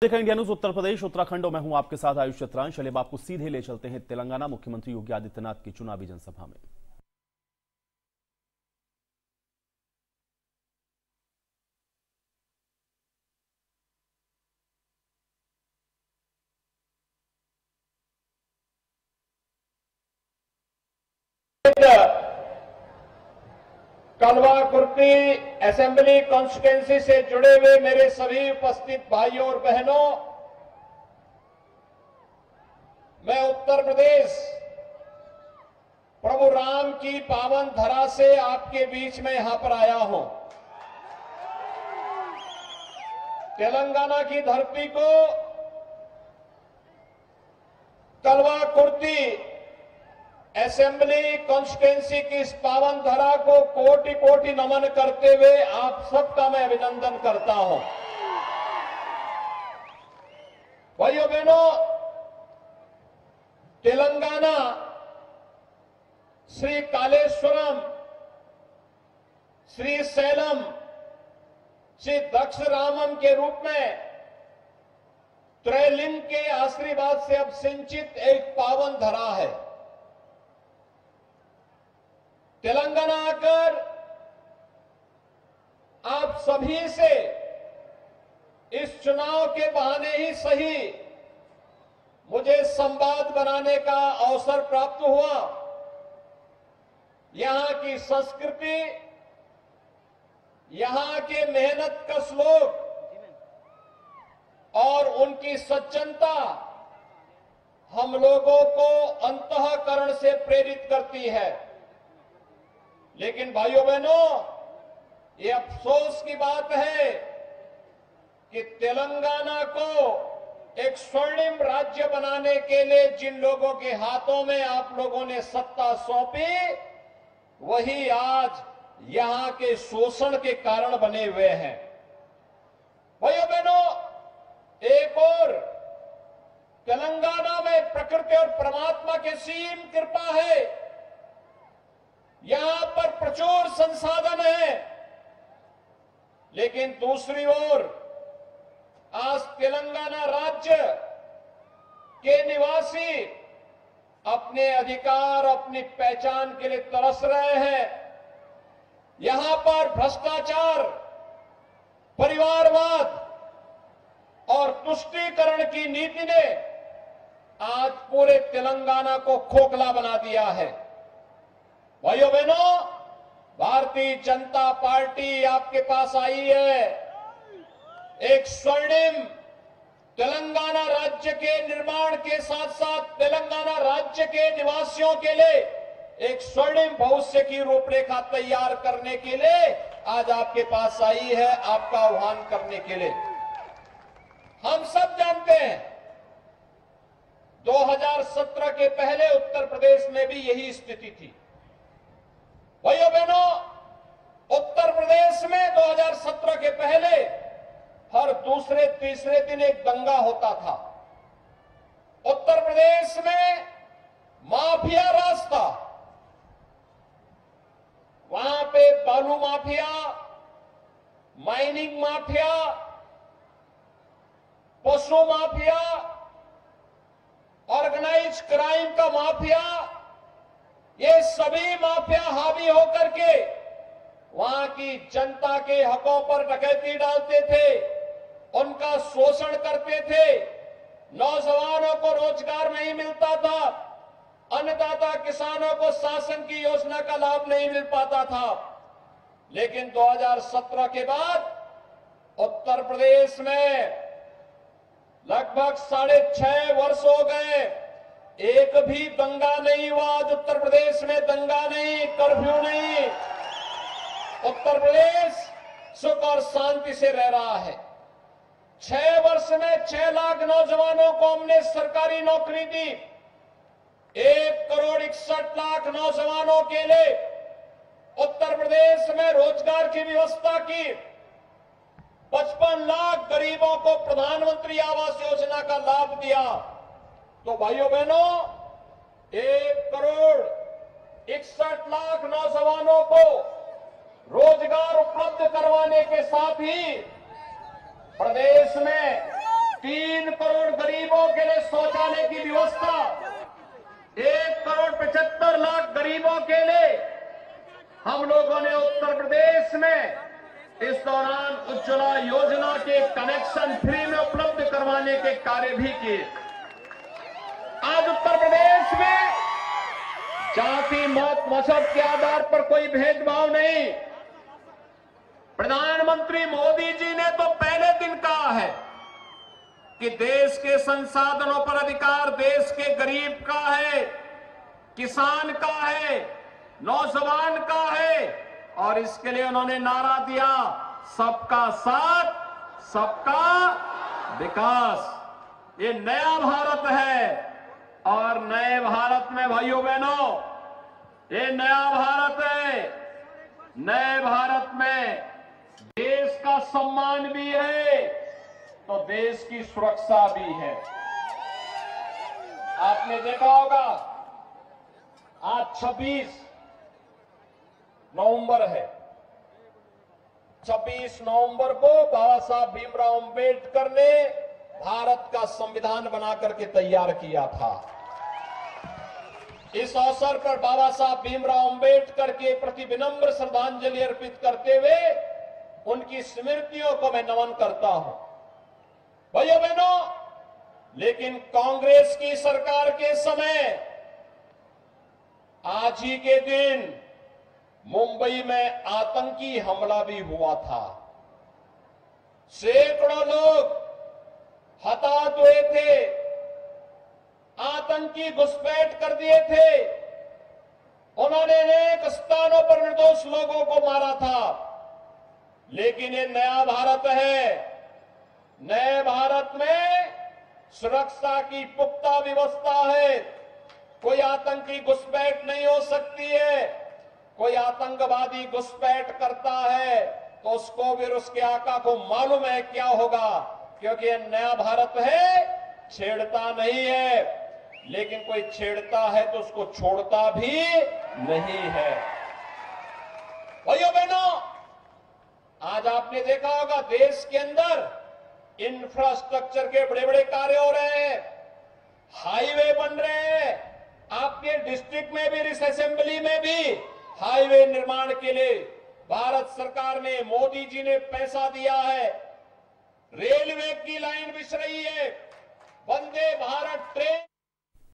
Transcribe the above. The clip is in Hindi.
देखा इंडिया न्यूज उत्तर प्रदेश उत्तराखंड और मैं हूं आपके साथ आयुष चित्रांश। चलिए अब आपको सीधे ले चलते हैं तेलंगाना मुख्यमंत्री योगी आदित्यनाथ की चुनावी जनसभा में। कलवा कुर्ती असेंबली कॉन्स्टिट्यूंसी से जुड़े हुए मेरे सभी उपस्थित भाइयों और बहनों, मैं उत्तर प्रदेश प्रभु राम की पावन धरा से आपके बीच में यहां पर आया हूं। तेलंगाना की धरती को कलवा कुर्ती असेंबली कॉन्स्टिट्यूंसी की इस पावन धरा को कोटि कोटि नमन करते हुए आप सबका मैं अभिनंदन करता हूं। भाइयों बहनों, तेलंगाना श्री कालेश्वरम, श्री सैलम, श्री दक्षरामम के रूप में त्रैलिंग के आशीर्वाद से अब सिंचित एक पावन धरा है। तेलंगाना आकर आप सभी से इस चुनाव के बहाने ही सही मुझे संवाद बनाने का अवसर प्राप्त हुआ। यहां की संस्कृति, यहां के मेहनत कश लोग और उनकी सज्जनता हम लोगों को अंतःकरण से प्रेरित करती है। लेकिन भाइयों बहनों, ये अफसोस की बात है कि तेलंगाना को एक स्वर्णिम राज्य बनाने के लिए जिन लोगों के हाथों में आप लोगों ने सत्ता सौंपी, वही आज यहां के शोषण के कारण बने हुए हैं। भाइयों बहनों, एक और तेलंगाना में प्रकृति और परमात्मा की सीम कृपा है। यहां पर प्रचुर संसाधन है, लेकिन दूसरी ओर आज तेलंगाना राज्य के निवासी अपने अधिकार, अपनी पहचान के लिए तरस रहे हैं। यहां पर भ्रष्टाचार, परिवारवाद और तुष्टीकरण की नीति ने आज पूरे तेलंगाना को खोखला बना दिया है। भाइयों बहनों, भारतीय जनता पार्टी आपके पास आई है एक स्वर्णिम तेलंगाना राज्य के निर्माण के साथ साथ तेलंगाना राज्य के निवासियों के लिए एक स्वर्णिम भविष्य की रूपरेखा तैयार करने के लिए आज आपके पास आई है, आपका आह्वान करने के लिए। हम सब जानते हैं 2017 के पहले उत्तर प्रदेश में भी यही स्थिति थी। भाइयों बहनों, उत्तर प्रदेश में 2017 के पहले हर दूसरे तीसरे दिन एक दंगा होता था। उत्तर प्रदेश में माफिया राज था। वहां पे बालू माफिया, माइनिंग माफिया, पशु माफिया, ऑर्गेनाइज क्राइम का माफिया, ये सभी माफिया हावी होकर के वहां की जनता के हकों पर डकैती डालते थे, उनका शोषण करते थे। नौजवानों को रोजगार नहीं मिलता था, अन्नदाता किसानों को शासन की योजना का लाभ नहीं मिल पाता था। लेकिन 2017 के बाद उत्तर प्रदेश में लगभग 6.5 वर्ष हो गए, एक भी दंगा नहीं हुआ। आज उत्तर प्रदेश में दंगा नहीं, कर्फ्यू नहीं। उत्तर प्रदेश सुख और शांति से रह रहा है। 6 वर्ष में 6 लाख नौजवानों को हमने सरकारी नौकरी दी। 1,61,00,000 नौजवानों के लिए उत्तर प्रदेश में रोजगार की व्यवस्था की। 55 लाख गरीबों को प्रधानमंत्री आवास योजना का लाभ दिया। तो भाइयों बहनों, 1,61,00,000 नौजवानों को रोजगार उपलब्ध करवाने के साथ ही प्रदेश में 3 करोड़ गरीबों के लिए शौचालय की व्यवस्था, 1,75,00,000 गरीबों के लिए हम लोगों ने उत्तर प्रदेश में इस दौरान उज्ज्वला योजना के कनेक्शन फ्री में उपलब्ध करवाने के कार्य भी किए। आज उत्तर प्रदेश में जाति, मौत, मजहब के आधार पर कोई भेदभाव नहीं। प्रधानमंत्री मोदी जी ने तो पहले दिन कहा है कि देश के संसाधनों पर अधिकार देश के गरीब का है, किसान का है, नौजवान का है, और इसके लिए उन्होंने नारा दिया सबका साथ, सबका विकास। ये नया भारत है, और नए भारत में भाइयों बहनों, ये नया भारत है। नए भारत में देश का सम्मान भी है तो देश की सुरक्षा भी है। आपने देखा होगा आज 26 नवंबर है। 26 नवंबर को बाबा साहब भीमराव अंबेडकर ने भारत का संविधान बना करके तैयार किया था। इस अवसर पर बाबा साहब भीमराव अंबेडकर के प्रति विनम्र श्रद्धांजलि अर्पित करते हुए उनकी स्मृतियों को मैं नमन करता हूं। भाइयों बहनों, लेकिन कांग्रेस की सरकार के समय आज ही के दिन मुंबई में आतंकी हमला भी हुआ था। सैकड़ों लोग हताहत हुए थे, आतंकी घुसपैठ कर दिए थे। उन्होंने अनेक स्थानों पर निर्दोष लोगों को मारा था। लेकिन ये नया भारत है। नए भारत में सुरक्षा की पुख्ता व्यवस्था है। कोई आतंकी घुसपैठ नहीं हो सकती है। कोई आतंकवादी घुसपैठ करता है तो उसको भी उसके आका को मालूम है क्या होगा, क्योंकि ये नया भारत है, छेड़ता नहीं है। लेकिन कोई छेड़ता है तो उसको छोड़ता भी नहीं है। भाइयों बहनों, आज आपने देखा होगा देश के अंदर इंफ्रास्ट्रक्चर के बड़े बड़े कार्य हो रहे हैं, हाईवे बन रहे हैं। आपके डिस्ट्रिक्ट में भी, इस असेंबली में भी हाईवे निर्माण के लिए भारत सरकार ने, मोदी जी ने पैसा दिया है। रेलवे की लाइन बिछ रही है, वंदे भारत ट्रेन